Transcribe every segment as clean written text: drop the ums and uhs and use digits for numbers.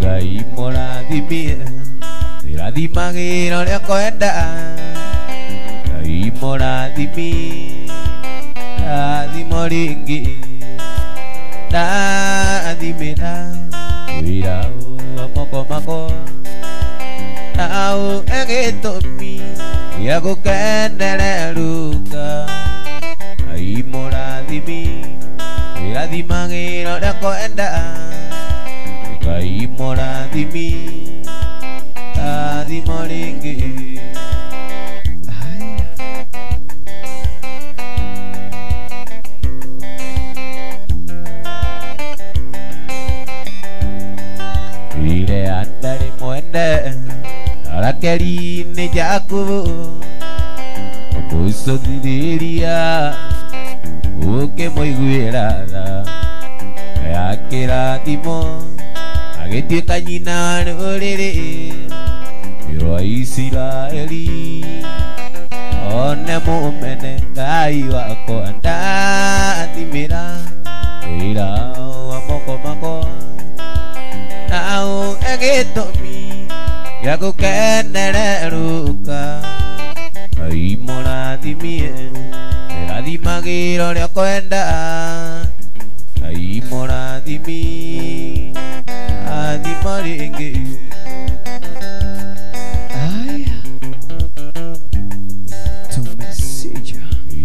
Ngai mũrathimie irathimagĩra ũrĩa kwenda Ngai mũrathimie rathimo rĩngĩ ndathimĩra wĩra wa moko makwa nao gĩtũmi gĩa gũkenererũka Ngai mũrathimie irathimagĩra ũrĩa kwenda Ngai mũrathimie rathimo rĩngĩ Ire andari mwende arakeri-inĩ Jakubu mũcũthĩrĩria ũkĩmũiguĩra tha ya kĩrathimo agĩtuĩka nyina rũrĩrĩ rwa Isiraeli one mũmene Ngai wakwa ndathimĩra wĩra wa moko makwa nao gĩtũmi gĩa gũkenererũka Ngai mũrathimie irathimagĩra ũrĩa kwenda Ngai mũrathimie rathimo rĩngĩ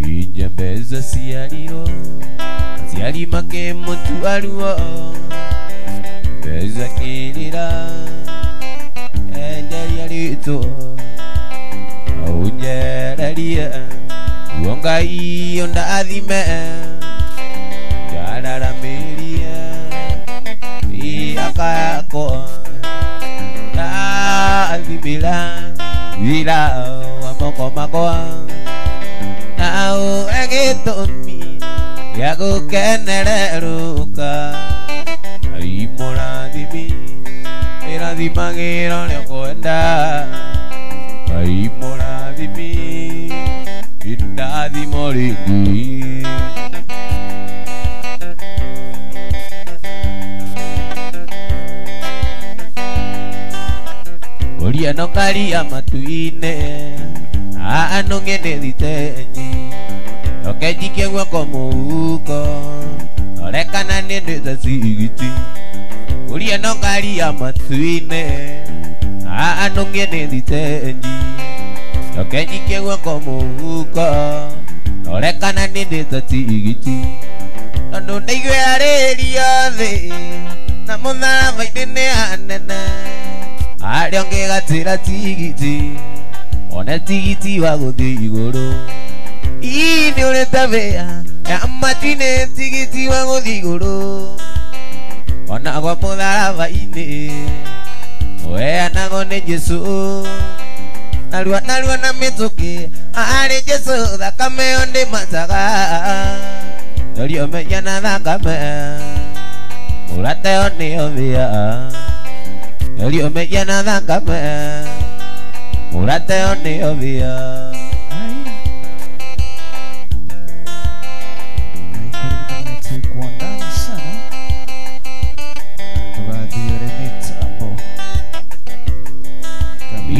Injembeza ciarirwo aciari makĩmũtuaruo Mbeza kĩrĩra enderia rĩtwa aũnjererie guo Ngai ũndathime njararamĩrie mĩaka yakwa ndathimĩra wĩra wa moko makwa nao gĩtũmi gĩa gũkenererũka Ngai mũrathimie irathimagĩra ũrĩa kwenda Ngai mũrathimie irathimo rĩngĩ Ũria no karia matu-inĩ anũng'e nĩ thitenji okenjikie guoko mũhuko orekana nĩ ndĩta cigiti Ũria no karia matu-inĩ anũng'e nĩ thitenji okenjikie guoko mũhuko orekana nĩ ndĩta cigiti tondũ ndaiguĩra rĩrĩa thĩ na mũtharaba-inĩ nĩ hanene harĩa ũngĩgatĩra tigiti one tigiti wa gũthiĩ igũrũ nĩ ũrĩ tabia ya matinĩ tigiti wa gũthiĩ igũrũ ona gwa mũtharaba-inĩ ũheanagwo nĩ Jesũ narua na mĩtũkĩ harĩ Jesũ thakame ĩyo ndĩmataga Ũria ũmenya na thakame mũrate ĩyo nĩyo thĩa Ũria ũmenya na thakame mũrate ĩyo nĩyo thĩa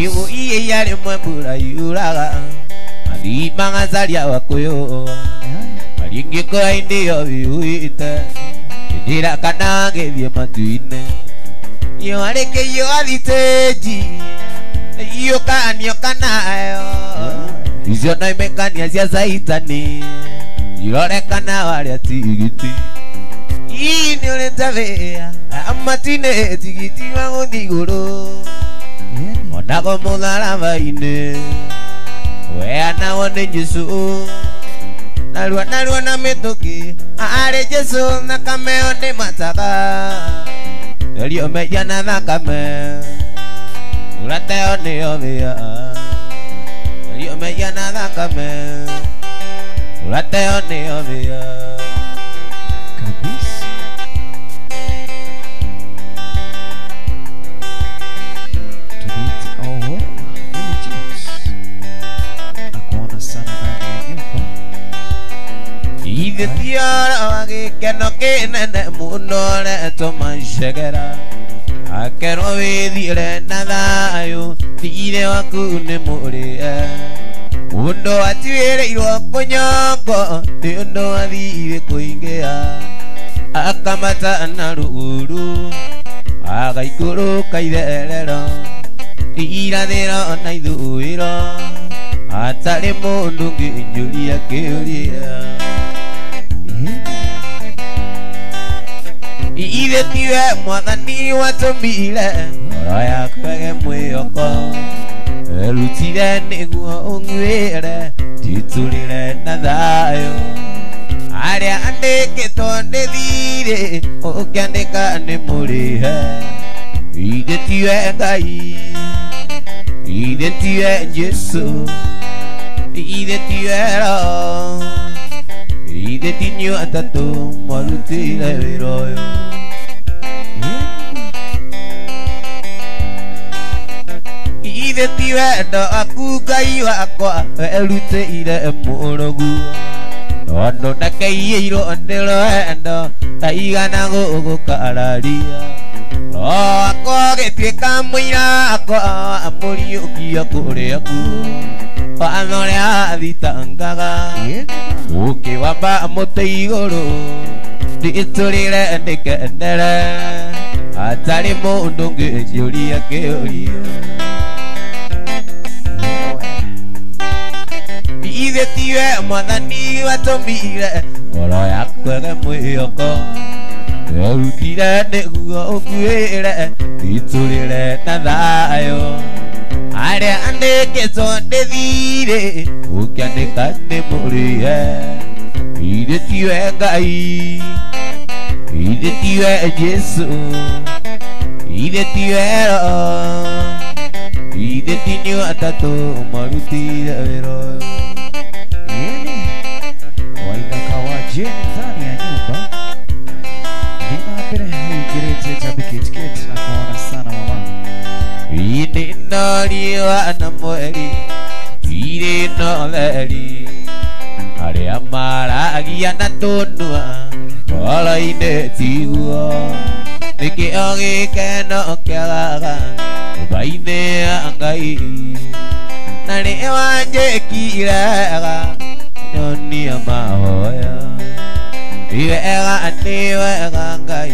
Iwo iye yale mwembura yuraga Adimanga zalia wakuyo Alingi kwa indi yo viuite Indira kanage vye matuine Iyo aleke yo aliteji Iyo kanyo kanayo Izyo no imekania zia zaitani Yore kana wale tigiti Ini ule tavea Amatine tigiti wangu diguro Onako mũtharaba-inĩ ũheanagwo nĩ Jesũ narua na mĩtũkĩ harĩ Jesũ thakame ĩyo ndĩmataga Ũria ũmenya na thakame mũrate ĩyo nĩyo thĩa Ũria ũmenya na thakame mũrate ĩyo nĩyo thĩa kabisa Ithiora wa gĩkeno kĩnene mũno retwo macegera Akero wethire na thayo thire waku nĩ mũrĩe mũndũ atuĩrĩirwo kũnyongo nĩ ũndũ athire kũingĩha akamata na rũgũrũ agaikũrũka itherero irathĩro na ithũĩro hatarĩ mũndũ ũngĩnjũria kĩũria ithe tiwe mwathani watũmire ngoro yakwa ĩgĩe mwĩhoko erutire nĩguo ũnguĩre njitũrĩre na thayũ arĩa andĩkĩtwo nĩ thirĩ ũkĩandĩka nĩ mũrĩhe ithe tiwe Ngai ithe tiwe Jesũ ithe tiwe Roho ithe ti inyuĩ atatũ mwarutĩire wĩra ũyũ ithe ti wendo waku Ngai wakwa werutĩire mũrũgu tondũ ndakaiyĩirwo nĩ rwendo ndaigana gũgũkararia roho wakwa ũgĩtuĩka mũira wakwa amũriũkia kũrĩaku watho ũrĩa thitangaga ũkĩwamba mũtĩ igũrũ ndĩtũrĩre ndĩkenere hatarĩ mũndũ ũngĩnjũria kĩũria ithe tiwe mwathani watũmire ngoro yakwa ĩgĩe mwĩhoko werutire nĩguo ũnguĩre ndĩtũrĩre na thayũ arĩa andĩkĩtwo nĩ thirĩ ũkĩandĩka nĩ mũrĩhe ithe tiwe Ngai ithe tiwe Jesũ ithe tiwe Roho ithe ti inyuĩ atatũ mwarutĩire wĩra ũyũ waithaka wa Jane ndani ya nyumba ninapenda huigirete tabiketi na kuona sana mama ine noriwa na mweri ire no leri arĩa maragia na tũnua ngoro-inĩ tiguo nĩkĩo gĩkeno kĩagaga nyũmba-inĩ ya Ngai na nĩ wanjĩkirega nyonia mahoya nĩ wega Ngai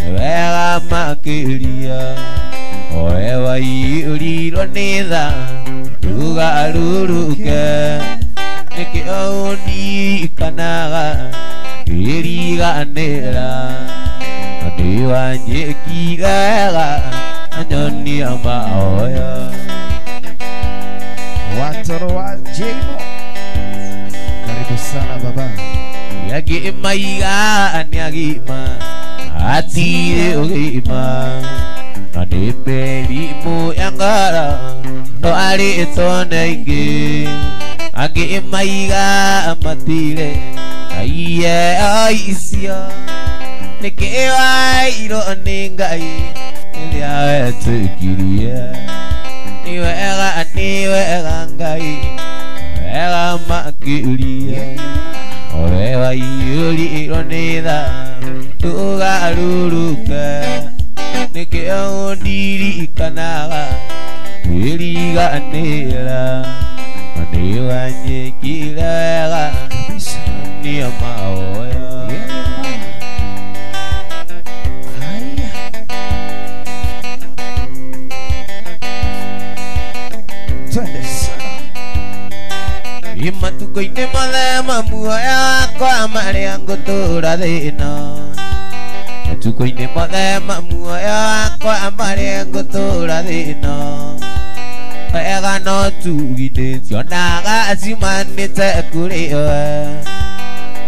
nĩ wega makĩria oe waiyũrirwo nĩ tha ndũgarũrũke nĩkĩo ũndirikanaga ngĩriganĩra na nĩ wanjĩkirega nyonia mahoya watoro wa Jemo karibu sana baba agima igani agima atirĩ ũgima na nĩ mĩrimũ ya ngoro no arĩtwo nĩ aingĩ angĩ maiga matirĩ aiye o icio nĩkĩ wairwo nĩ Ngai rĩrĩa wetĩkirie nĩ wega Ngai wega makĩria owe waiyũrirwo nĩ tha ndũgarũrũke nĩkĩo ũndirikanaga kwĩriganĩra na nĩ wanjĩkire wega nĩ mahoya Imatuko-inĩ mathema muoya wakwa marĩa ngũtũra thĩna Matuko-inĩ mathema muoya wakwa marĩa ngũtũra thĩna Wega no tugi cionaga ciumanĩte kũrĩ we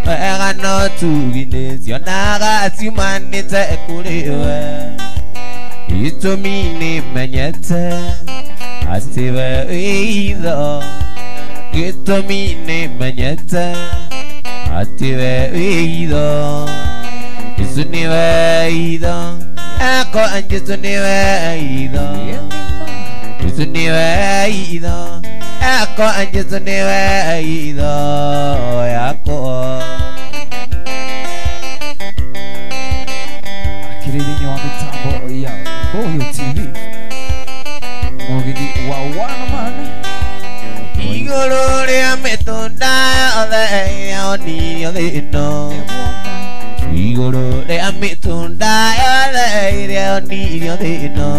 Wega no tugi cionaga ciumanĩte kũrĩ we Gĩtũmi nĩmenyete atĩ we wĩitho Gĩtũmi nĩmenyete atĩ we wĩitho Jesũ nĩwe itho yakwa Jesũ nĩwe itho Jesũ nĩwe itho yakwa Jesũ nĩwe itho yakwa akiri thĩinĩ wa mĩtambo ya Mboyo TV Mugithi wa Wanaman igũrũ rĩa mĩtũnda yothe yaonire thĩno igũrũ rĩa mĩtũnda yothe yaonire thĩno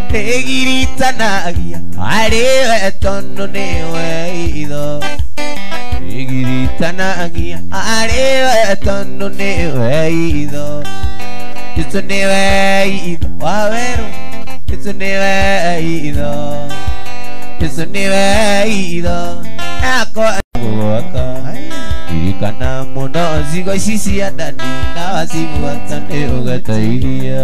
ndĩgiritanagia harĩ we tondũ nĩwe itho ndĩgiritanagia harĩ we tondũ nĩwe itho Yesu niwe itho wa werũ Yesu niwe itho Yesu niwe itho yakwa gwaka ririkana mũno ciugo ici cia ndani na wacibuata nĩ ũgeteithia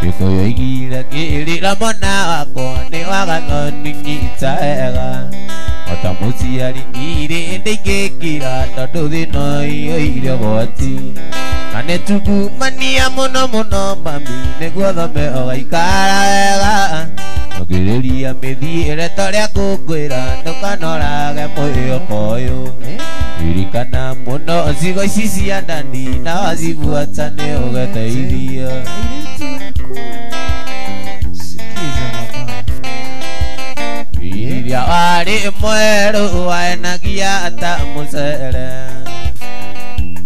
gĩkũyũ igire kĩrĩra mwana wakwa nĩ wagathoni nyita wega ota mũciari irĩ ndĩingĩkĩra tondũ thĩno iyo irĩ ũgwati na nĩtungumania mũno mũno mami nĩguo thome ũgaikara wega ũkĩrĩria mĩthiĩre torĩa ngũkwĩra ndũkanorage mwĩhoko ũyũ ririkana mũno ciugo ici cia ndani na wacibuata nĩ ũgeteithia Iria warĩ mwerũ waenagia ta mũcere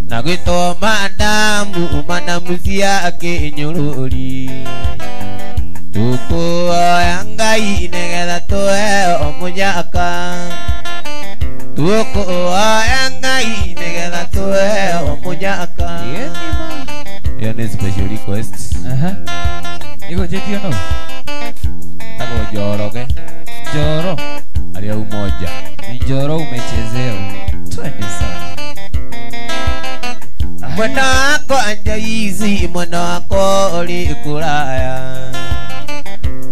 na gwĩtwo manamu cia kĩnyũrũri tũkũoya Ngai nĩgetha tũheo mũnyaka tũkũoya Ngai nĩgetha tũheo mũnyaka Iyo nĩ special request Iko jetio no Tako Njoroge Njoro Alia umoja Njoro umechezewa Twende sana Mwana wako Anjaizi mwana wako ulikuraya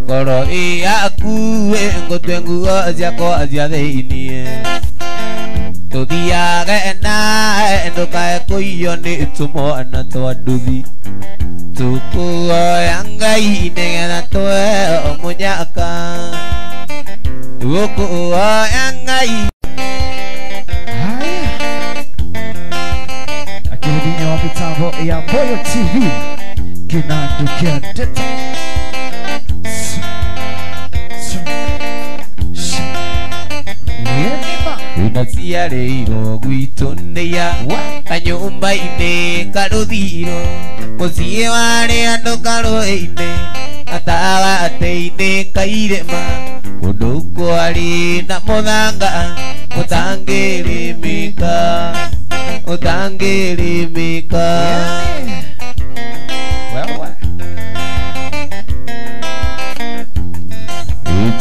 Koro iyakuwe ngotwenguo ziako zia theinie Tuthiage nae ndukae kuiyo nĩ tũmwana twa nduthi Tũkũoya Ngai nĩgetha tũheo mũnyaka Tũkũoya Ngai Akirudinyo wa mitambo ya Mboyo TV Kinandukia Deta Unaciarĩirwo gwitũ nĩya kanyũmba-inĩ karũthiro mũciĩ warĩ andũ karũĩ-inĩ gatagatĩ-inĩ ka irĩma kũndũ kwarĩ na mũthanga ũtangĩrĩmĩka ũtangĩrĩmĩka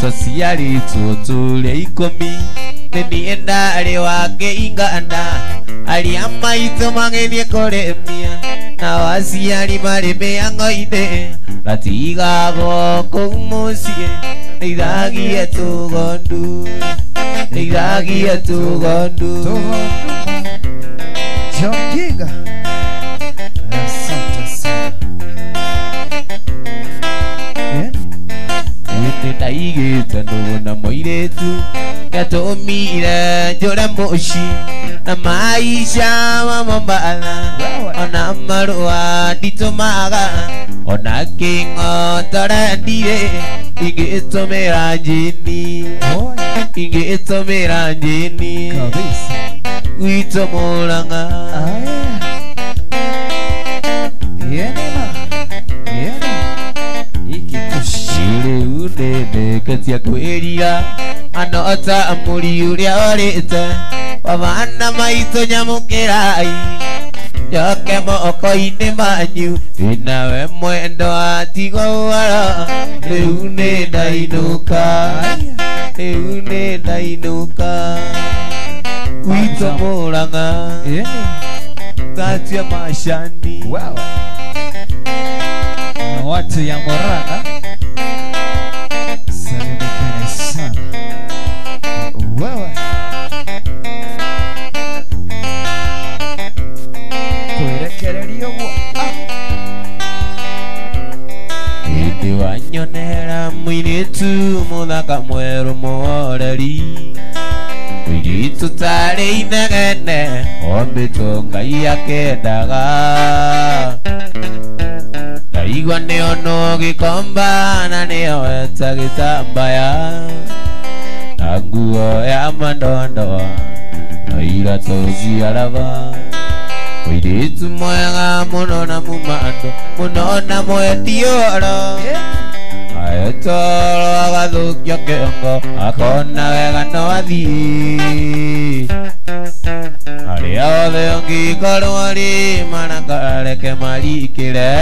Tũciarĩtwo tũrĩ 10 Nĩ ndarĩ wake ingana arĩa maitũ magĩthiĩ kũrĩmia nao aciari marĩ mĩhang'o-inĩ gatigagwo kũu mũciĩ nĩithagie tũgondu nĩithagie tũgondu John Giga Asante sana Nĩndaigĩte nũgũ na mũirĩtu Gatũmire njũre mũci na maisha ma Mombatha ona marũa nditũmaga ona kĩng'otore ndirĩ ingĩtũmĩra njĩni ingĩtũmĩra njĩni gwitũ Mũrang'a rĩu nĩndĩkĩtie kwĩrira anota mũri ũrĩa orĩte wabana maitũ nyamũkĩrai njoke moko-inĩ manyu wĩnawe mwendo atigo ũhoro rĩu nĩndainũka rĩu nĩndainũka gwitũ Mũrang'a ngatua macani na watu ya Mũrang'a salimikane sana wewe kwerekererio hĩndĩ wanyonera mũirĩtu mũthaka mwerũ mũhoreri mũirĩtu tutari inegene omitunga iakendaga ndaigua niono gikomba na nioweta gitambaya na nguo ya mandondo na iratu ciaraba Oiritu mwega muno na mumando muno na mwetioro aetoro agathukia kiongo akona wega no athii aria othe ongikorwo ari manakareke marikire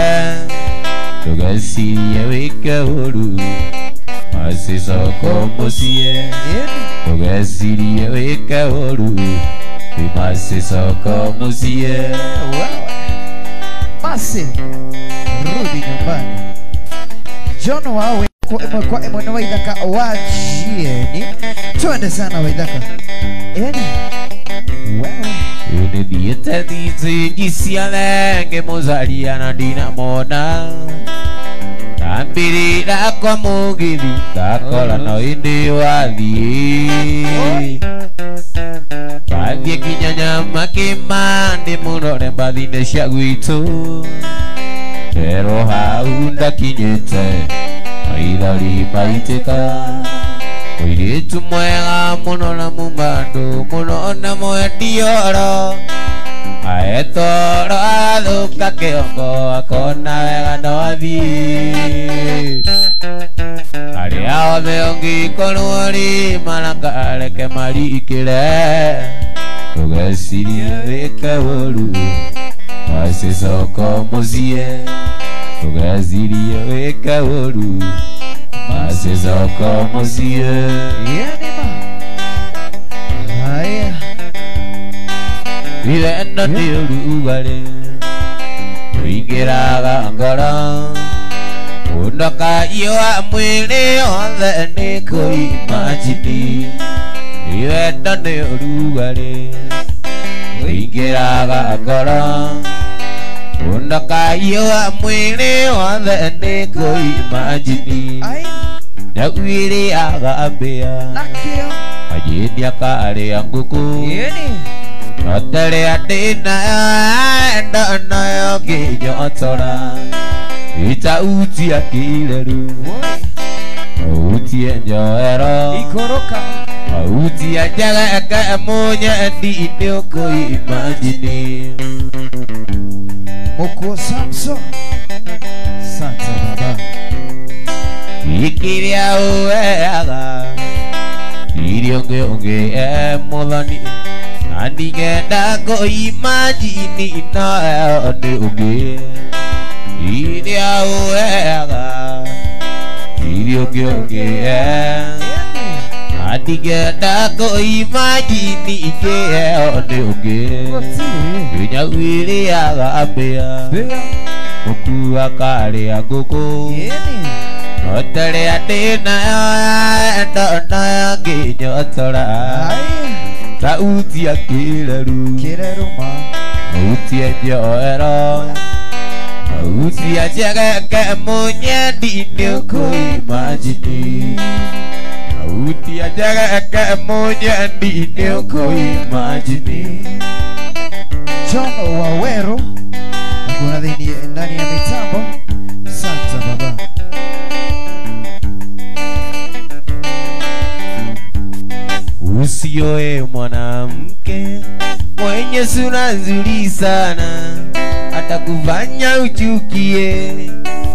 tugecirie wike uru macicoko mucie tugecirie wike uru macicoko mucie Masi rudi nyumbani Jono wawe kwa imwe na waithaka wajieni Tuende sana waithaka Eni Wewe Unithiete thitingi ciothe ngĩmũcaria na ndinamona ndambĩrĩra kwa mũgithi ndakora no ĩndĩ wathiĩ bathiĩ nginya Nyamakĩma ndĩmũrore mbathi-inĩ cia gwitũ pero hau ndakinyĩte maithori maitĩka Oiritu mwega muno na mumando muno na mwetioro aetoro athuka kiongo akona wega no athii aria othe ongikorwo ari manakareke marikire tugecirie wike uru macicoko mucie tugecirie wike uru macicoko mucie Yenima Haya Irenda ni urugari Wingiraga ngoro Undoka iwa mwili othe ni kuimagini Irenda ni urugari Wingiraga ngoro Undoka iwa mwili othe ni kuimagini Nyawiri agambia Nakio Ajini akaria nguku Yeni Notele adina enda nayo kinyotora Ita uti akileru Uti enjoero Ikoroka Uti ajagaka monya ndi inyoko imagine Moko Samson Santa Baba Ikiria uweaga Irionge muthoni Ndigenda ko imagine na ode uge Iria uweaga Irionge Ndigenda ko imagine ike ode uge Nyawiri agambia Muku akaria nguku Notele adina enda na kinyotora Sauti akileru Kireruma Sauti enjoero Sauti ajagaka monya ndinyo kuimagine Sauti ajagaka monya ndinyo kuimagine John Wawero Kuna ndani ya mitambo Santa Baba Usioe mwanamke mwenye sura nzuri sana atakufanya uchukie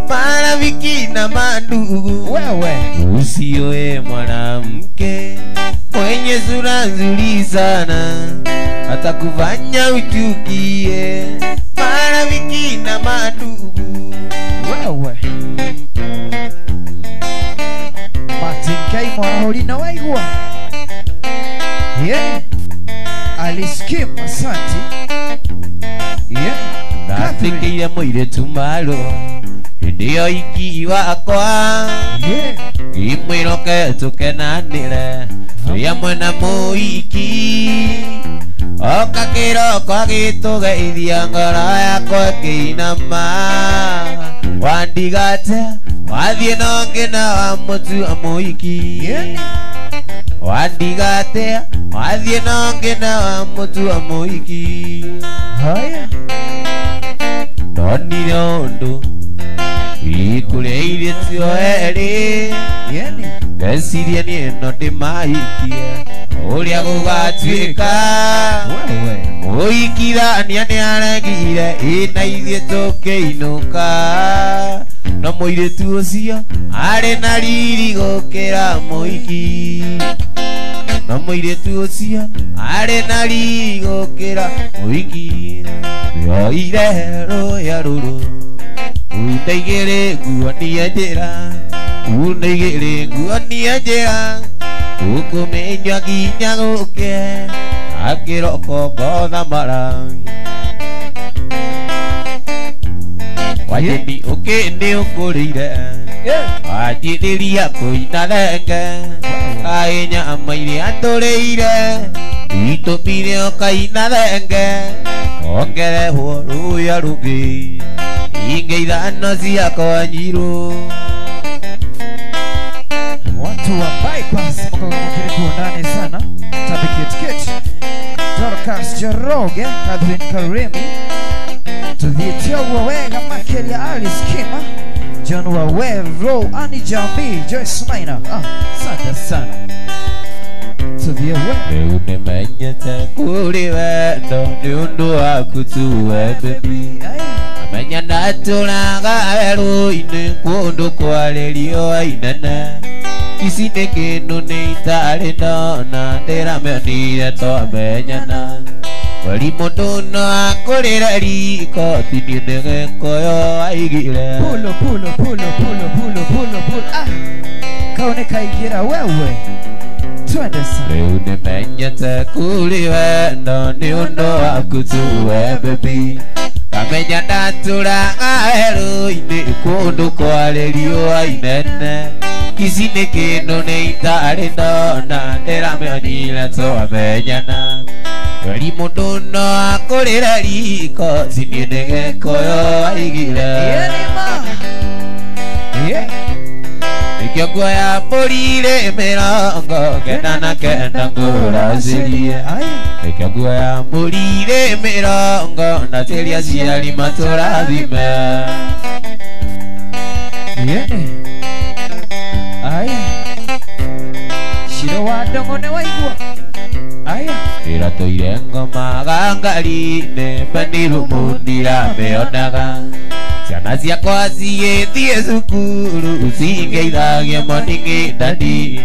marafiki na mandugu. Wewe Usioe mwanamke mwenye sura nzuri sana atakufanya uchukie marafiki na mandugu. Wewe Martin Kai Mwanahori na waigua Yeah Aliskim Asante Yeah Ndatikire muiretu malo ndio iki wakwa Yeah imwiroke tukenanire ya mwana muiki okakiro kwagitugeithia ngoro yakwa kiinama wandigate wathie nonge na wa mutu amuiki wandigate wathie nongena wa mutu wa muiki haya ndonire undu ikuria tio eri yani ngeciria ni ino ndimaikie uria gugatuika wewe muikithania ni aregire ina ithie tukiinuka no muiritu ucio ari na riri gukira muiki no muiritu ucio ari na riri gukira muiki yoire ruya ruru undaigire nguo nienjira undaigire nguo nienjira ukumenya nginya guke akiroko gotha mara wajeni ukini ukurire wajiriria kuina renge kainya maire aturiire itumire ukaina renge ongerehwo ruya rungi inge ithano ciakwa nyiru watu wa bypass mkakiri ndani sana tabiketi Dorcas Jeroge Catherine Karemi Tudhitia wawega makelia Alice Kima John Wawero Ani Jambi Joyce Maina sante sana Tudhia leu nimenyete kuri wendo ni undu waku tuwe baby amenya naturaga werũ-inĩ kũndũ kwarĩrio inene ici nĩ kĩndũ nĩ itarĩ ndona ndĩramĩonire twamenyana weri mũndũ no akũrĩre riko tini nĩ gĩkũyũ aigire pulo kaone kaigira wewe twende sana rĩu nĩmenyete kuri wendo nĩ ũndũ waku tuwe baby kamenya ndatũraga werũ-inĩ kũndũ kwarĩrio inene ici nĩ kĩndũ nĩ itarĩ ndona ndĩramĩonire twamenyana weri mũndũ no akũrĩre riko tini nĩ gĩkũyũ aigire nikio nguoya mbũri mĩrongo kenda na kenda ngũracĩrie nikio nguoya mbũri mĩrongo ndacĩria aciari matũrathime aya shiro wa ndongo nĩ waigua aya ĩratũire ngoma gangari-inĩ manirumu ndiramĩonaga ciana ciakwa cigĩthiĩ cukuru cingeithagia moningi ndandi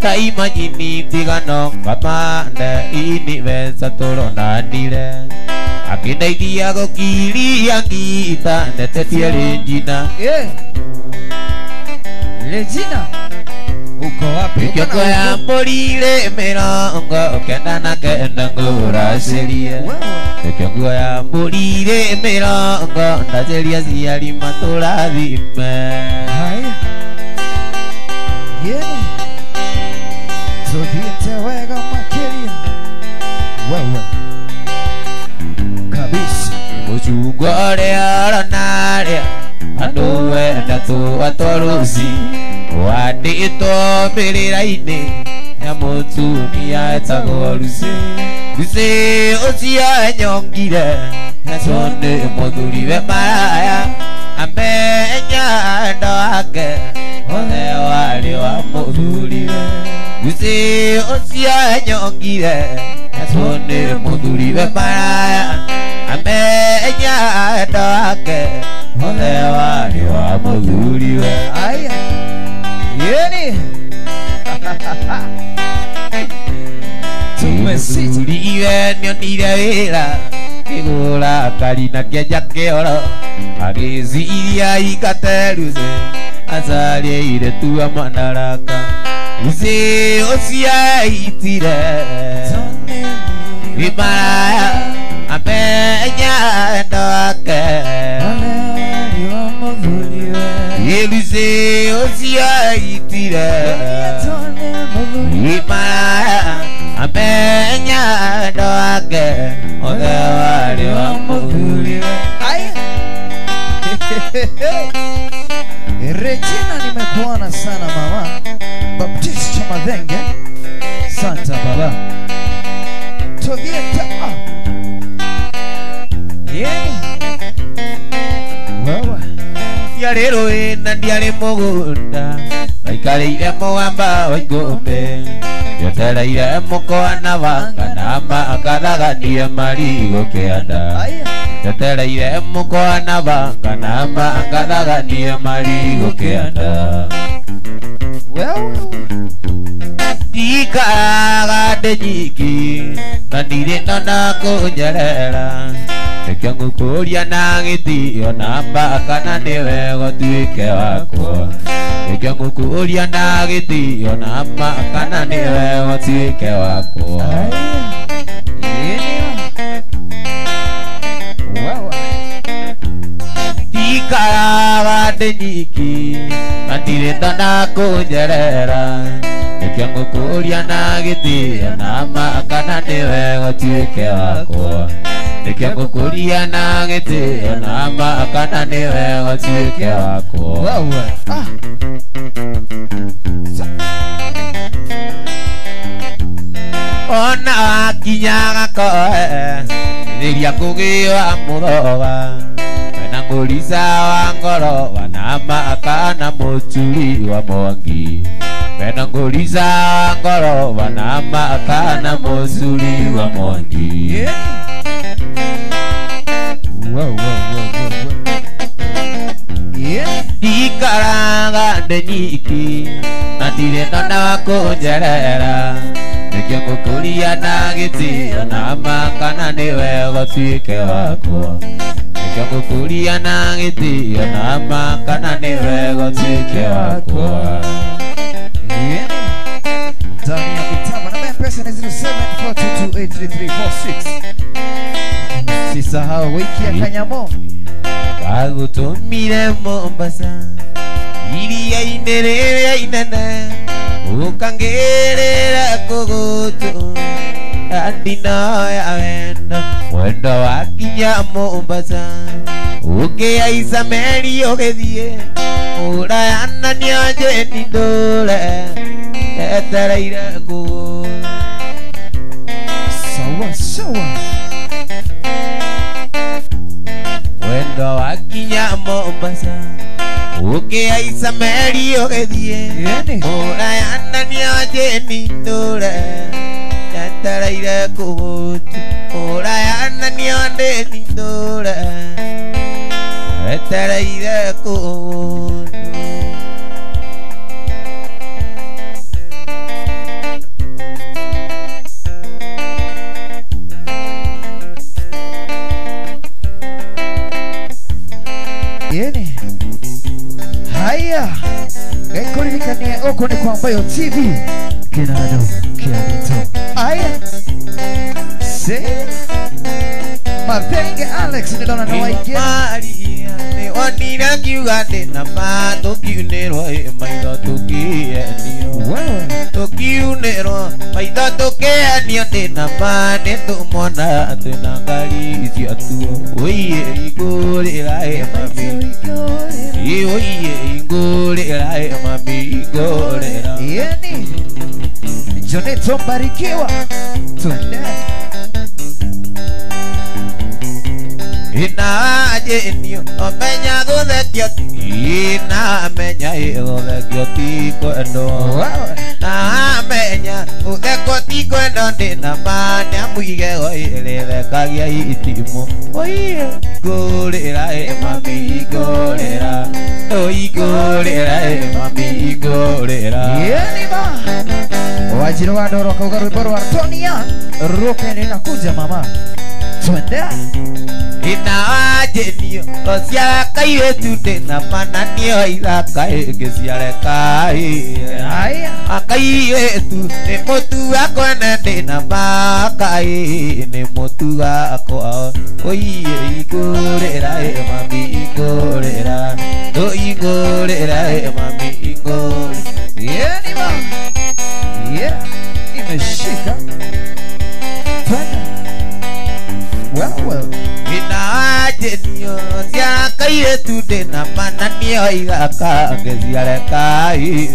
taima nyini tigano ngamande ini mbeca tũronanire akĩndeithia gũkiria ngita ndetetie Regina Regina uko wapi Ikoko ya mbũri mĩrongo kenda na kenda ngũracĩrie Ikoko ya mbũri mĩrongo ndacĩria aciari matũrathime tuthiĩte wega makĩria wewe kabisa mũcungwa ũrĩa ũronarĩa andũ wenda tũatwaruci wandĩtwo mbĩrĩra-inĩ ya mũtumia etagwo Lucy Lucy ũcio enyongire ecwo nĩ mũthuriwe maraya amenya endo wake othe warĩ wa mũthuriwe Lucy ũcio enyongire ecwo nĩ mũthuriwe maraya amenya endo wake othe warĩ wa mũthuriwe aya yeni tumesituriwe nĩonire wĩra kĩgũra ngari na kĩenja kĩoro agĩciria ingate Lucy acarie iretu wa mandaraka Lucy ũcio eitire wĩmaraya amenya endo wake Lucy ũcio eitire wĩmaraya amenya endo wake othe warĩ wa mũthuriwe Regina nimekuona sana mama Baptista Madhenge baba Tovieta yeah wewe ya rero ena ndiare mugunda aikarire muamba waigombe yotereire mukona bangana makaraganiye marigo kianda yotereire mukona bangana makaraganiye marigo kianda wewe ikaraga denyiki na ndire na kunyerera Ekiangu kuria na gitio na mbaka na niwe gotuike wakwa Ekiangu kuria na gitio na mbaka na niwe gotuike wakwa Ikaraga denyiki na ndire na kunyerera Ekiangu kuria na gitio na mbaka na niwe gotuike wakwa Ekiangu kuria na gitio na mbaka na niwe gotuike wakwa wewe Ona kinyaga koe Riria kugiwa muthoba Wena ngurisa wa ngoro Wana mbaka na muturi wa mwangi Wena ngurisa wa ngoro Wana mbaka na muturi wa mwangi Ikaraga denyiki na ndire na kunyerera Ekiangu kuria na gitio na mbaka na niwe gotuike wakwa Ekiangu kuria na gitio na mbaka na niwe gotuike wakwa ndani ya kitaba namba ya pesa ni 0742283346 sisahau wiki ya Kanyamo Kagutumire Mombasa iria-inĩ rĩrĩa inene ũkangĩrĩra kũgũtũ ndinoya wendo mwendo wakinya Mombasa ũkĩhaica meri ũgĩthiĩ ũrayana nĩonjeni ndũre etereire kũgũ sawa sawa wendo wakinya Mombasa ũkĩhaica meri ũgĩthiĩ ũrayana nĩonjeni ndũre etereire kũgũtũ ũrayana nĩonjeni ndũre etereire kũgũtũ yeni haya gaikorikanie uko ni kwa Mbayo TV kinado kiadito haya se Matenge Alex ni dona na waikia Maria ni onira kiuga ndina ma tukiunirwo maitho tukienio wewe tukiunirwo maitho tukienio ndina ma nitumona twina ngari ciatuo oiye igurira mami oiye igurira mami igurira yeni Joneto Mbarikiwa twende Inajenio omenya guthekio inamenya guthekio ti kwendo na menya guthekio ti kwendo ndina manya muige goirethekagia itimo oiye igurira mami igurira igurira mami igurira yeni ma wajiro wa Doro kauga rwimbo rwa Tonia roke linakuja mama twende Inajenio Rosia kairetu ndina mananio ithaka ingĩciareka haya akairetu nĩ mũtu wakwene ndina maka nĩ mũtu wakwa oiye igũrĩra mami igũrĩra igũrĩra mami igũrĩra yeni ma yeah imeshika twende well Inajenio Rosia kaire tude na mananio igaka ngeziare kai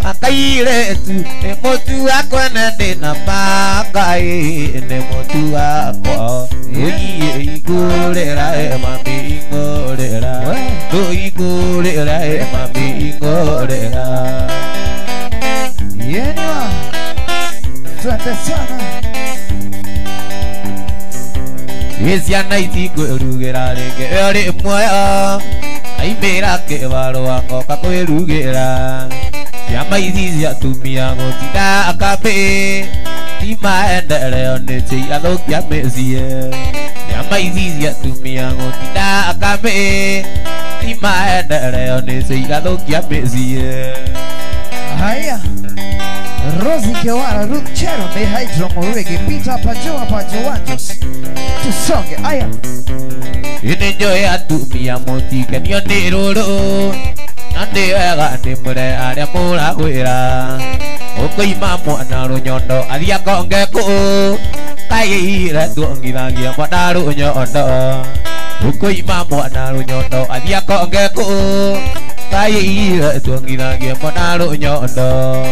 akaire tu emotu akwana de na makai ne motu akwa igurera mami igurera igurera mami igurera yenwa tuante sana Isiana itigurugera rege eri moya aimera ke barwa ngoka kwirugera Yama izizia tumia ngotida akabe Tima endere oneti alokia mezie Yama izizia tumia ngotida akabe Tima endere oneti alokia mezie Haya Rosi Kewara Ruth Chero Me Hydro Morege Peter Pajo Wanjos Tusonge Aya Inenjo ya tumia motika niyo niroro Nande wega ni mure aria mura gwira Ukoima mwana runyondo athia kongeku Kaire tuongithagia mwana runyondo Ukoima mwana runyondo athia kongeku Kaire tuongithagia mwana runyondo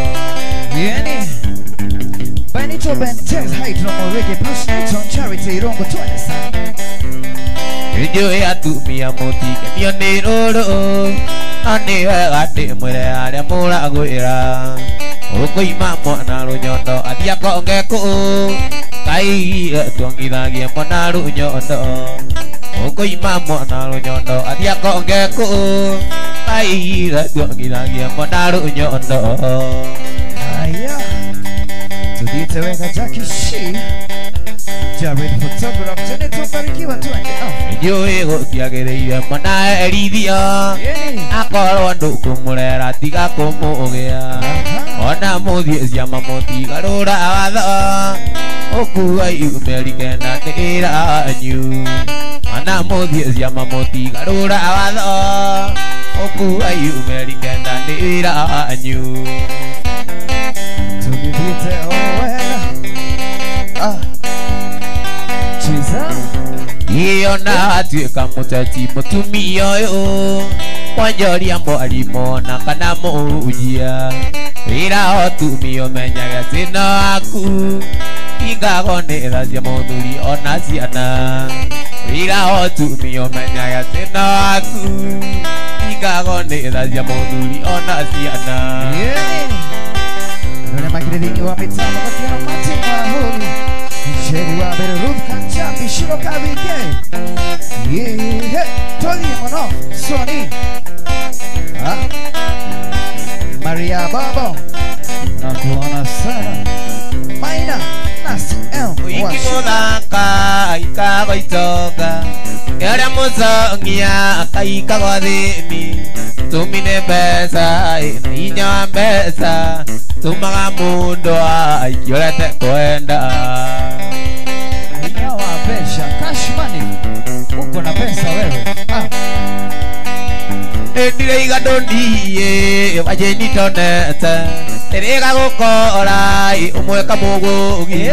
Yeni Benito Bentes Hydro Morege Plus Newton Charity Rongo 20 Injo ya tumia motika niyo niroro Nande wega ni mure aria mura gwira Ukoima mwana runyondo athia kongeku Kaire tuongithagia mwana runyondo Ukoima mwana runyondo athia kongeku Kaire tuongithagia mwana runyondo Aya Tuditeweka Jackie Shi Jared Photograph Jenito Barikiwa tuende Njui gutiagiriire mwana erithia Akorwo ndukumurera tiga kumugea Ona muthie ciama mutigarura watho Ukua iumerikena nĩ iranyu Ona muthie ciama mutigarura watho Ukua iumerikena nĩ iranyu Tugithite owega Chiza Iona atuĩka mũteti mũtumia ũyũ Wanjoria mwarimũ na kana mũhunjia Wĩra ũtumia ũmenyaga tĩno waku Ingagonĩthagia mũthuri ona ciana Wĩra ũtumia ũmenyaga tĩno waku Ingagonĩthagia mũthuri ona ciana None makirithini wa mitamo Katina Martin Mahuri Sheri wa Bere Ruth Kanchambi Shiro Kabike Todi mono Sony Maria Babo Nakuona sana Maina Nasi Ikimudaka ikago itoka Yara muzongia akaikago thini Tumine mbesa na inya mbesa Tumaga mundu aikiorete kwenda Inya wa besha cash money Uko na pesa wewe Ndire igadondie wajeni tonete Terega gukora umweka mugugi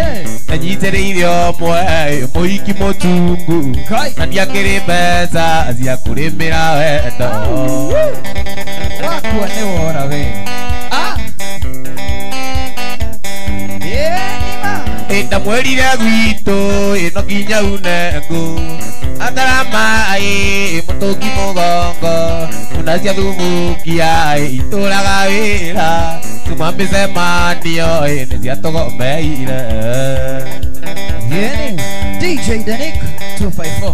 Nanyiteririo mwe muhiki mutungu Na ndiakiri mbesa cia kurimira wendo Wakua ni wora we Enda mwerire gwitu ino nginya unengu Atara mai mutungi mugongo Unacia thumukia ituraga wira Tuma micemanio nĩ ciatũgomeire Yeni DJ Danik 254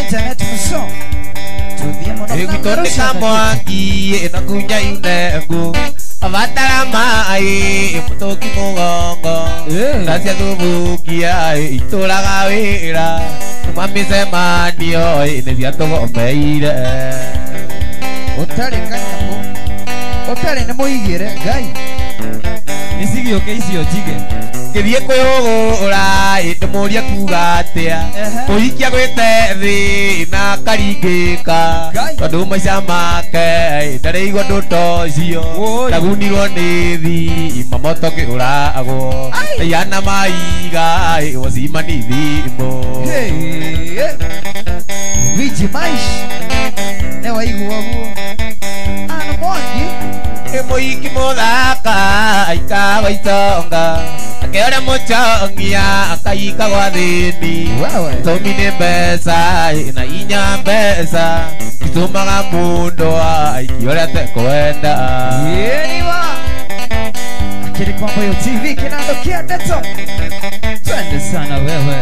Internet Muso Gwitũ nĩ kamwaki ĩno kunya unengu Avatara mai mutungi mugongo Unacia thumukia ituraga wira Tuma micemanio nĩ ciatũgomeire Utari kanyamu Utari nĩ mũigĩre Ngai Nĩcigĩũke icio njige Ngĩthiĩ kwĩhũgũra ndĩmũria kuga atĩa Mũhikia gwĩte thĩ na akaringĩka Tondũ maica make ndarĩigua ũndũ ta ũcio Ndagunirwo nĩ thima moto kĩũragwo Ndaihana maiga wacimani thimũ VJ Timaishi Newa igu waguo Ana mwangi Moiki muthaka ikawa itonga akeora muchongia akaika gwa thini tumine mbeca na inya mbeca itumaga mundu aikiorete kwenda yeniwa akiri kwamba yo TV kinandokia Deto twende sana wewe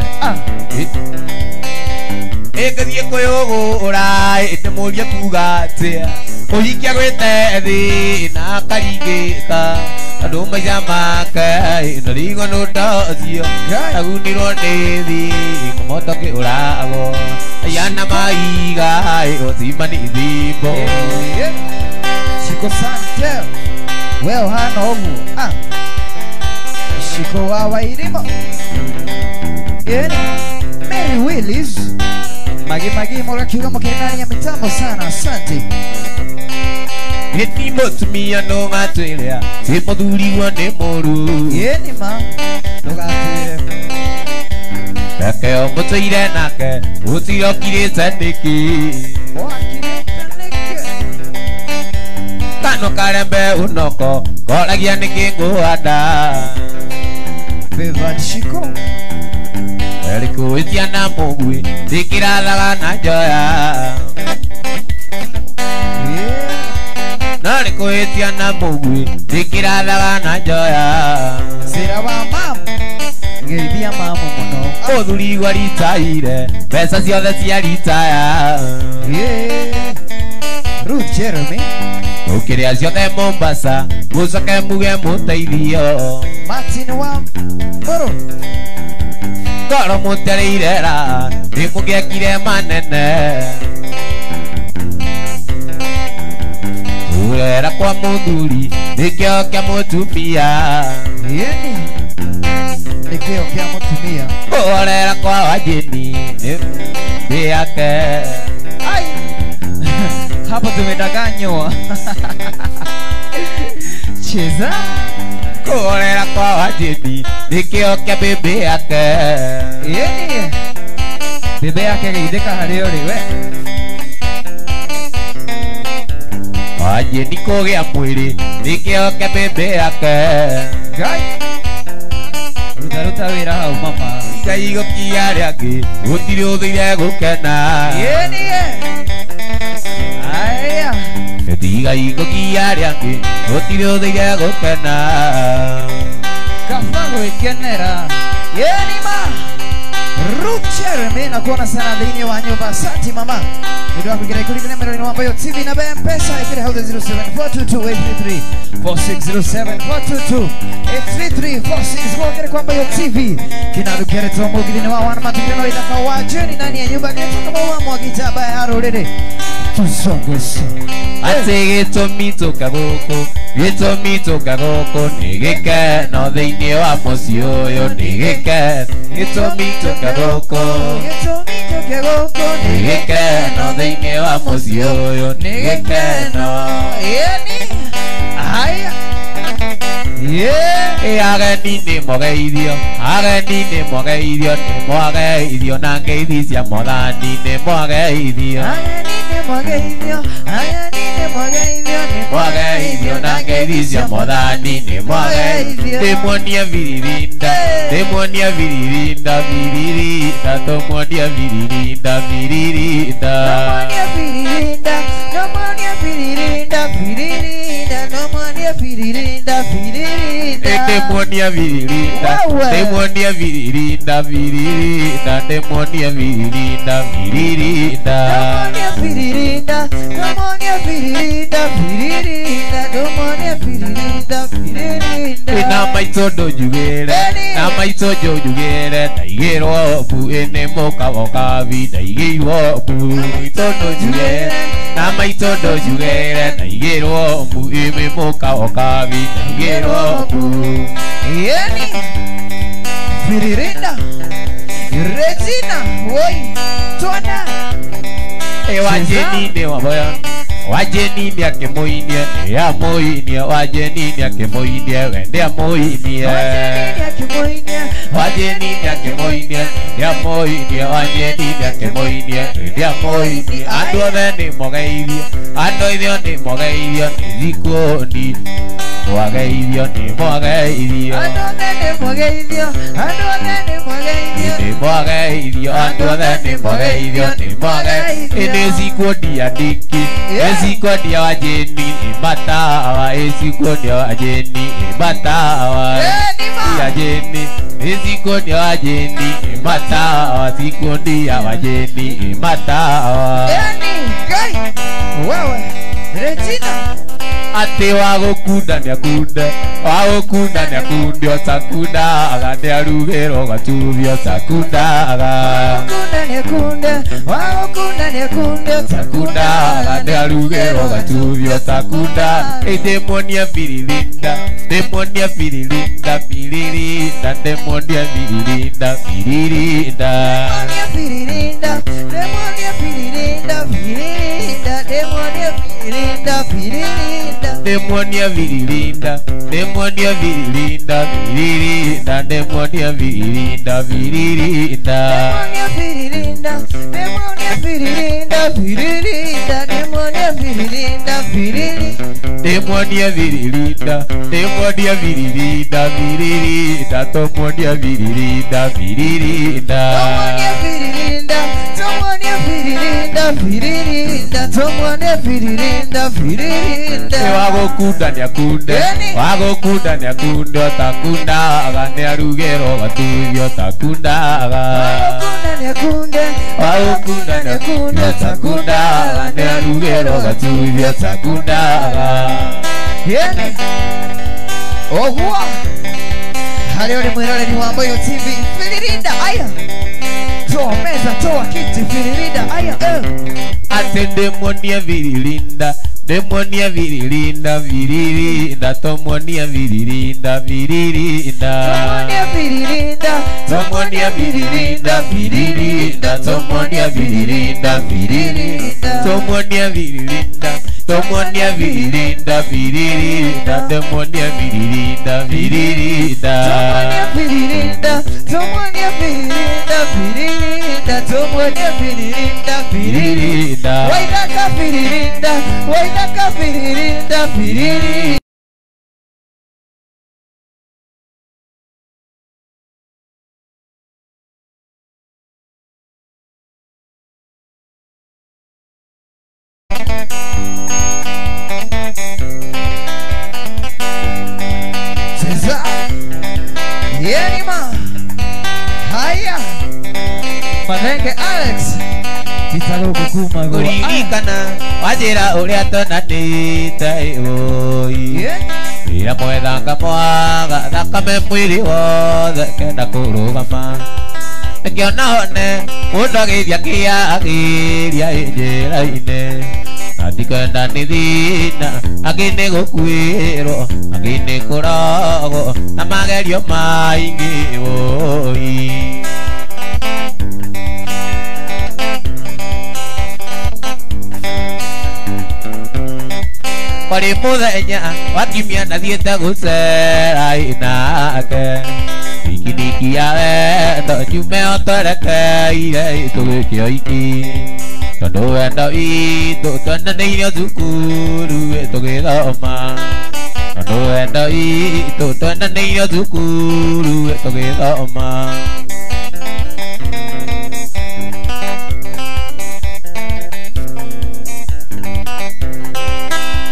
ekathie kuyugura itemuria kuga atia muhikia gwite thi na akaringika andu maica make na rigo nundocio agunirwo ni thi kumotoke urago ayana maiga ocimani thimbo Shiko Santel Well hana oguo Shiko wa wairimo Yeni Mary Willis Magi mora kiuga mkinani ya mitambo sana asante Heti mutumia no ngatwilea si muthuriwa ni muru Yeni ma no gatwire Kake o mutuire nake utirokirite niki Wakirite niki Kano karembe unoko koragia niki nguhanda Beva Shiko Erikuitia na mugwi ndikirathaga na njoya Narikuitia na mugwi ndikirathaga na njoya Sira wa mamu Ngeithia mamu muno Uthuri gwa ritaire mbeca ciothe cia ritaya Ruth Jeremy Ukiria ciothe Mombasa mucoke muge muteithio Martin wa Mburu Ngoro mutereirera nimugiekire manene Urera kwa muthuri nikio kia mutumia Yeni Nikio kia mutumia Urera kwa wajeni ni yake Ai Hapo tumedanganywa Cheza Urera kwa wajeni nikio kia bebe yake Yeni Bebe yake geithika hario riwe Wajeni kugia mwiri nikio kia bebe yake Gai Ruta wira hau mama Ngai gukia riangi gutiri uthiire gukena Yeni Aya Ngai gukia riangi gutiri uthiire gukena Kafango ikenera Yeni ma Ruth Jeremy na kuona sana dhini wa nyumba asante mama Ndio wako kile kule namba ni mambo yote TV na mpesa ikile hauda 07422 833 4607422 kwa kile kwamba yo TV kinarukere tomo gidini wa wana matukio ila kwa wajeni nani ya nyumba yetu kama wa mwagitaba ya rorere tusongosa ate gitumi tukagoko nĩ gĩkeno thĩinĩ wa mũciĩ ũyũ nĩ gĩkeno gĩtũmi tukagoko nĩ gĩkeno thĩinĩ wa mũciĩ ũyũ nĩ gĩkeno ageni nĩ mogeithio nĩ mogeithio na ngeithi cia mothani nĩ mogeithio Mwageithio na ngeithi cia mothani nĩ mwageithio Ndĩmuonie viririnda Ndĩmuonie viririnda Viririnda Tũmuonie viririnda Viririnda Ndĩmuonie viririnda Ndĩmuonie viririnda Viririnda Ndĩmuonie viririnda Viririnda Na maitũ njugĩre ndaigĩrwo mbu nĩ mũkabokabi ndaigĩirwo mbu na maitũ njugĩre ndaigĩrwo mbu nĩ mũkabokabi ndaigĩrwo mbu Firirinda Regina Woi Twana Wajeni nĩ waboya Wajeni nĩ akĩmũinie Nĩ amũinie Wajeni nĩ akĩmũinie We ndĩ amũinie kimoinia wajeni nyakemoinia nyamoinia wajeni nyakemoinia nyamoinia andu othe nĩ mogeithio andu ithio nĩ mogeithio nĩ thikũni mogeithio nĩ mogeithio andu othe nĩ mogeithio andu othe nĩ mogeithio nĩ mogeithio andu othe nĩ mogeithio nĩ mogeithio nĩ zikundia ndiki nĩ zikundia wajeni matawa nĩ zikundia wajeni matawa wajeni nĩ zikundia wajeni matawa zikundia wajeni matawa Gai wewe Regina ati wagukunda nĩakunde wagukunda nĩakunde otakundaga nĩarugĩrwo gatubi otakundaga wagukunda nĩakunde otakundaga nĩarugĩrwo gatubi otakundaga ndĩmuonia biririnda ndĩmuonia biririnda biririnda ndĩmuonia biririnda biririnda Firirinda demonia firirinda firirinda demonia firirinda firirinda demonia virilinda demonia virilinda virilinda demonia virilinda virilinda demonia firirinda firirinda demonia firirinda firirinda demonia virilinda demonia virilinda virilinda demonia virilinda virilinda Tomonia firirinda tomonia firirinda firirinda wagukunda nĩakunde wagukunda nĩakunde otakundaga nĩarugĩrwo gatubi otakundaga wagukunda nĩakunde otakundaga nĩarugĩrwo gatubi otakundaga Ogua Hali uli mwiroreri wa Mboyo TV Firirinda aya Toa meza toa kiti firirinda aya ate demonia virilinda demonia virilinda virilinda tomonia virilinda virilinda Tomonia firirinda tomonia virilinda virilinda tomonia virilinda virilinda tomonia virilinda tomonia virilinda virilinda demonia virilinda virilinda Tomonia firirinda firirinda Tomonia firirinda firirinda Waidaka firirinda firirinda Yenima Haya Madenge Alex Titalo kukuma go kuririkana wajira uria tonanite oi ira mwethanga mwaga thakame mwiri wothe kenda kurugama nĩkĩona hone mũndũ agĩithia kĩagĩria njĩra-inĩ na ndikenda nĩ thĩna angĩ nĩ gũkuĩrwo angĩ nĩ kũrogwo na magerio maingĩ oi kwarĩ mũthenya wa kiumia nathiĩte gũcera nake ikiniki ya wendo nyume otwerekeire tũgĩkĩo iki tondũ wendo itũ twendanĩirio thukuru tũgĩthoma tondũ wendo itũ twendanĩirio thukuru tũgĩthoma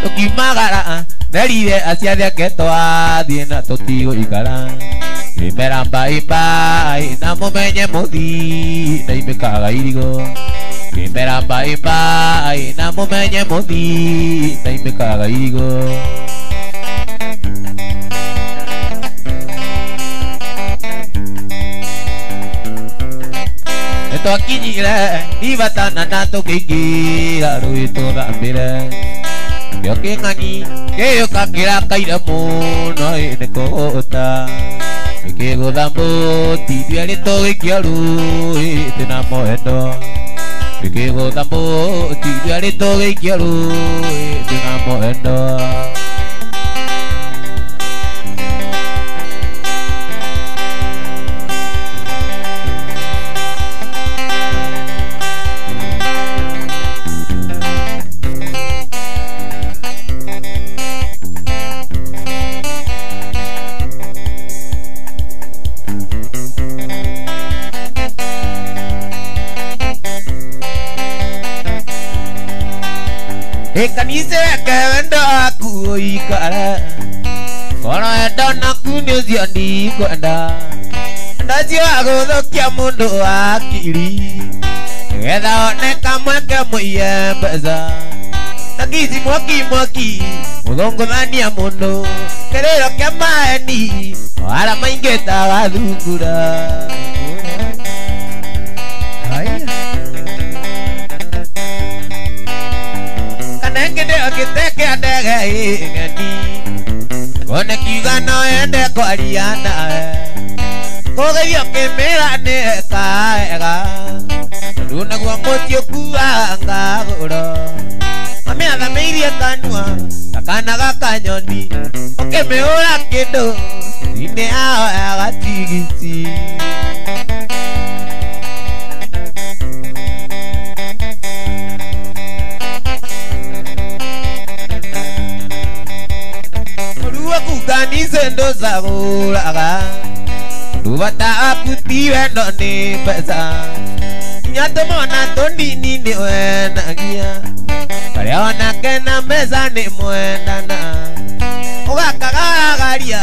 tũkiumagara merire aciathi ake twathiĩ na tũtigũikara Imera mbai na mũmenye mũthi ndaimĩkaga irigo Imera mbai na mũmenye mũthi ndaimĩkaga irigo Nĩtwakinyire ibatana na tũkĩingĩra rũĩ tũthambĩre Kĩo kĩng'ang'i gĩgĩũka kĩrakaire mũno nĩkũhũta Gĩkĩgũtha mũti ithuerĩ tũgĩikio rũĩ twĩna mwendo Gĩkĩgũtha mũti ithuerĩ tũgĩikio rũĩ twĩna mwendo Kanise kewendo aku ikara kono edona kunyo ziandi kwenda ndazi ako dokia mundu akili Eda one kamweke muyembeza Nagizi mwaki Mudongo dhani ya mundu Kerero kia maeni Wala maingeta gadungura Kanengede okiteke adege ingeni Kone kigano ende kwa liana Kogeyo kemera ne kaega Luna gua motio kuanga goro Mami ada meiria kanua Takana gakanyoni Oke meora kendo Sine ao agatigisi Olua kukanise ndo saguraga Dubata akuti ndo ni pesa Nyato mona tondi nini wena gia Kare wana kena meza ni mwendana Uga kagagaria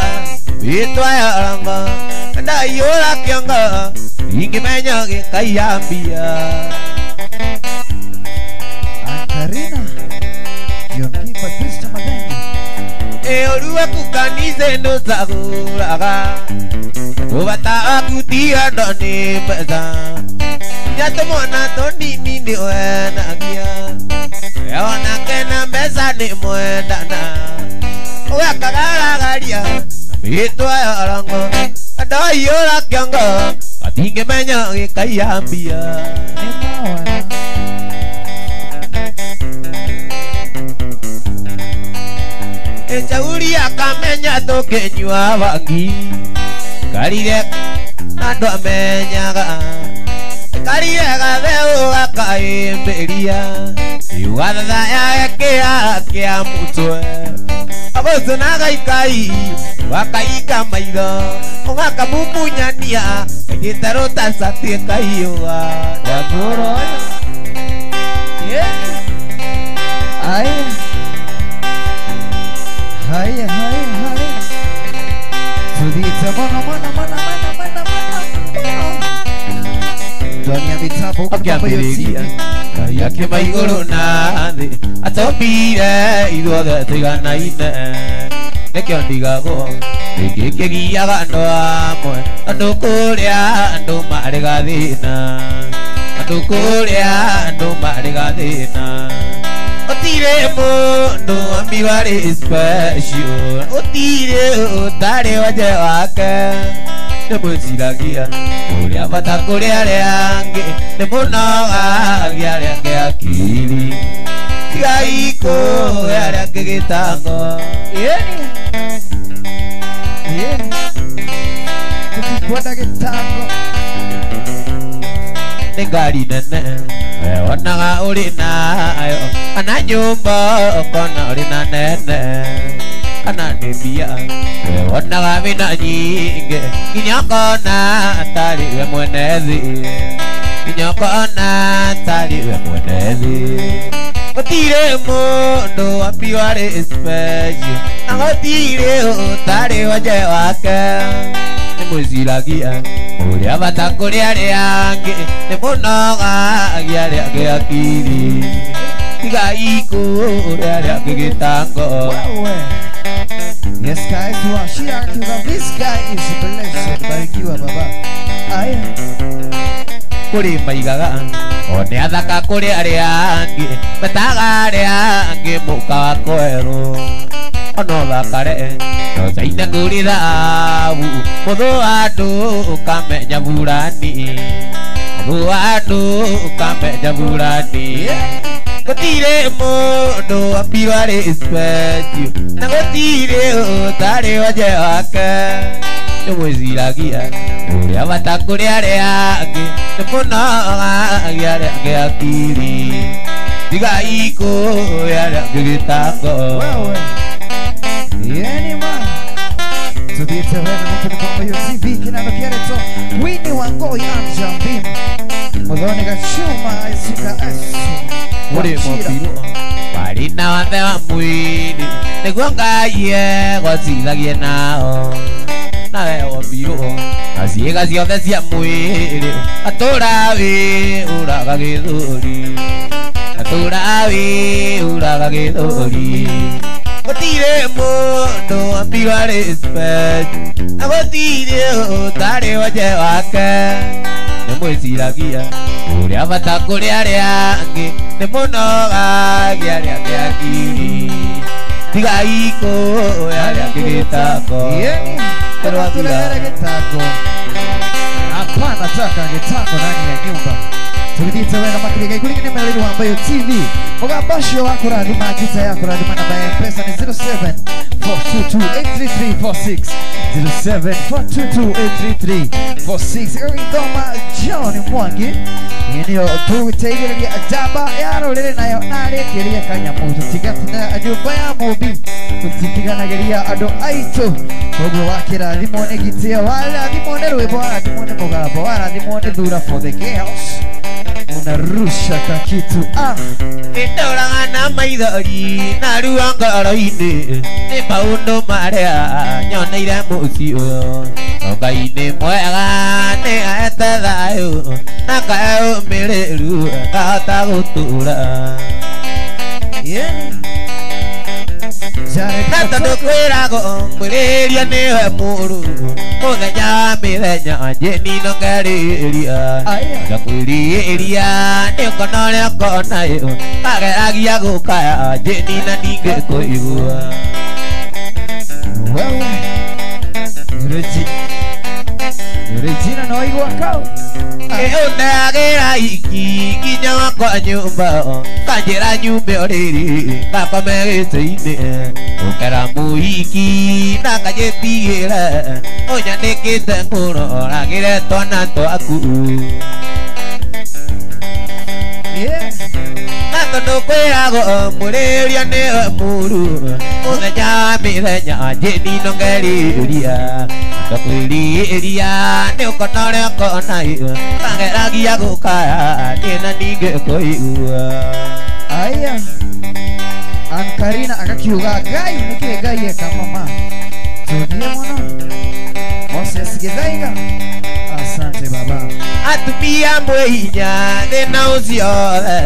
Vitwa ya oranga Kanda yola kionga Ingi menyoge kayambia Ankarina Yonki kwa Kristo Madengi Olua kukanise ndo saguraga Dubata akuti ndo ni pesa Nyato mona tondi nini wena gia Ewana kena meza ni mwendana Uwe kagaragaria Mitwa ya orango Ada yola kiongo Katinge menya kayambia Nimawana Echauri akamenya toke nyua wangi Karire Nando amenyaga Karire gadeu akaimberia Iwadha ya kia mutwe Abozo naga ikai Wakaika maido Ongaka mumunyania Kajitaro tasati kaiwa Dagoro Haya Tudita mana Ndani ya vitabu Akiambiriria Yake maiguru na thi Atopire Ithuothe tiganaine Nekio ndigago Rĩngĩ kĩgiaga andũ amwe Andũ kũrĩa andũ marĩ gathĩna Andũ kũrĩa andũ marĩ gathĩna Gũtirĩ mũndũ ambiwarĩ special Gũtirĩ ũtarĩ wanje wake Nĩmwĩciragia Ũrĩa bata kũrĩ arĩa angĩ Nĩmũnogagia arĩa angĩ akiri Tigai kũhe arĩa angĩ gĩtango Tukikwenda gĩtango Nĩ ngari nene Wonaga ũrĩ nayo Kana nyũmba ũkona ũrĩ na nene Kana nĩ mbia Wonaga wĩna nyingĩ Nginya ũkona tarĩ we mwene thĩ Nginya ũkona tarĩ we mwene thĩ Gũtirĩ mũndũ ambiwarĩ special Na gũtirĩ ũtarĩ wanje wake Nĩmwĩciragia Ũrĩa bata kũrĩ arĩa angĩ Nĩmũnogagia arĩa angĩ akiri Tigai kũhe arĩa angĩ gĩtango Yes guys, washia akiwa this guy is blessed Barikiwa baba Aya Kũrĩ maigaga One athaka kũrĩ arĩa angĩ Metaga arĩa angĩ mũka wa kwerũ Ono thakare Nocaine kũrĩ thabu Mũthũ wa andũ ũkamenya burani Mũthũ wa andũ ũkamenya burani Gũtirĩ mũndũ ambiwarĩ special Na gũtirĩ ũtarĩ wanje wake Nĩmwĩciragia Ũrĩa bata kũrĩ arĩa angĩ Nĩmũnogagia arĩa angĩ akiri Tigai kũhe arĩa angĩ gĩtango Tudita wena mkini kwamba hiyo TV kinano kiareto Wini wangoi anja mbim Mudhoni gachuma isika asu Ure mobiru Bari Marina wante wa mwili niguo Ngai egocithagie nao nawe wambirwo na ciĩga ciothe cia mwĩrĩ atũra wĩ ũraga gĩthũri atũra wĩ ũraga gĩthũri gũtirĩ mũndũ wambirwo respect na gũtirĩ ũtarĩ wonje wake nĩ mwĩciragia ũrĩa bata kũrĩ arĩa angĩ nĩ mũnogagia arĩa angĩ akiri tigai kũoya arĩa angĩ gĩtango Pero tulehere gĩtango hapana taka gĩtango ndani ya nyumba tugithiĩte wega makĩria ikũringithania mũrũri wa Mbayo TV mũgambo ũcio wa kũrathima njĩta ya kũrathima namba ya M-Pesa nĩ 0742233446 0742233446 Ĩgĩthoma John Mwangi nĩyo tũgũteithĩrĩria ndamba ya rũrĩrĩ nayo narĩkĩria kanyamũ tũtigatina nyũmba ya mũmbi tũtiganagĩria andũ aitũ koguo wakĩrathimwo nĩ gĩtĩo warathimwo nĩ rwĩmbo warathimwo nĩ mũgambo warathimwo nĩ thura for the girls unarusha kakitu Ĩndoraga na maithori na ruo ngoro-inĩ nĩ maũndũ marĩa nyoneire mũciĩ ũyũ Ngai nĩ mwega nĩ ahete thayũ na Ngai ũmĩrĩru ngahota gũtũũra na tondũ kwĩragwo mwĩrĩria nĩwe mũru mũthenya wa mĩthenya njĩnino ngerĩria ngakwĩrĩria nĩ ũkona ũrĩa ũkonayo kageragia gũkaya njĩnina ningĩ kũigua Regina no igua kau Ũndagĩra iki nginya wakwa nyũmba kanjĩra nyume ũrĩrĩ ngakome gĩtĩ-inĩ ũkera mũhiki na kanjĩtigĩre ũnyanĩkĩte ngũroragĩre twana twaku na tondũ kwĩragwo mũrĩria nĩwe mũru mũthenya wa mĩthenya njĩnino ngerĩria ngakwĩrĩria nĩ ũkona ũrĩa ũkonayo kageragia gũkaya niĩ na ningĩ kũigua aya Ankarina akakiuga Ngai nĩkĩ Ngai eka mama tũthiĩ mũno Moses Gĩthaiga asante baba atumia mwĩhinya thĩna ũciothe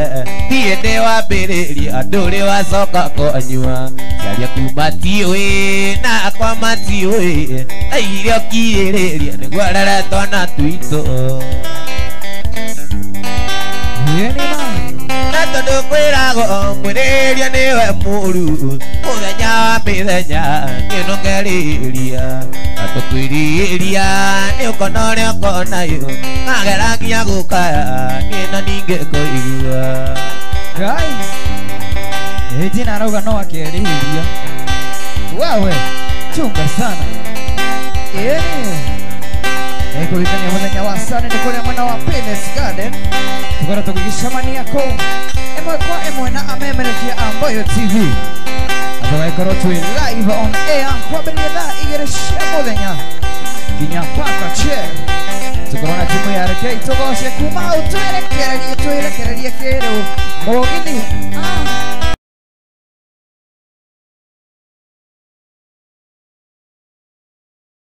ndirĩ ndĩwambĩrĩria ndũrĩ wacoka kũnyua ciaria kuma tiũĩ na akwa matiũĩ irio kirĩrĩria nĩguo rere twana twitũ na tondũ kwĩragwo mwĩrĩria nĩwe mũru mũthenya wa mĩthenya niĩ no ngerĩria na tũkwĩrĩria nĩ ũkona ũrĩa ũkonayo kageragia gũkaya niĩ na ningĩ kũigua Ngai Regina arauga no akĩrĩria wewe chunga sana kũrikania mũthenya wa Sunday nĩ kũrĩa mwena wa Palace Garden tũkorwo tũgĩgĩcemania kũu ĩmwe kwa ĩmwe na amemerekia a Mbayo TV na tũgagĩkorwo twĩ live on air kwambĩrĩria thaa 2 cia mũthenya nginya mpaka tũkorwo na timu ya RK tũgoce kuma hau twerekererie kĩrĩu mũgithi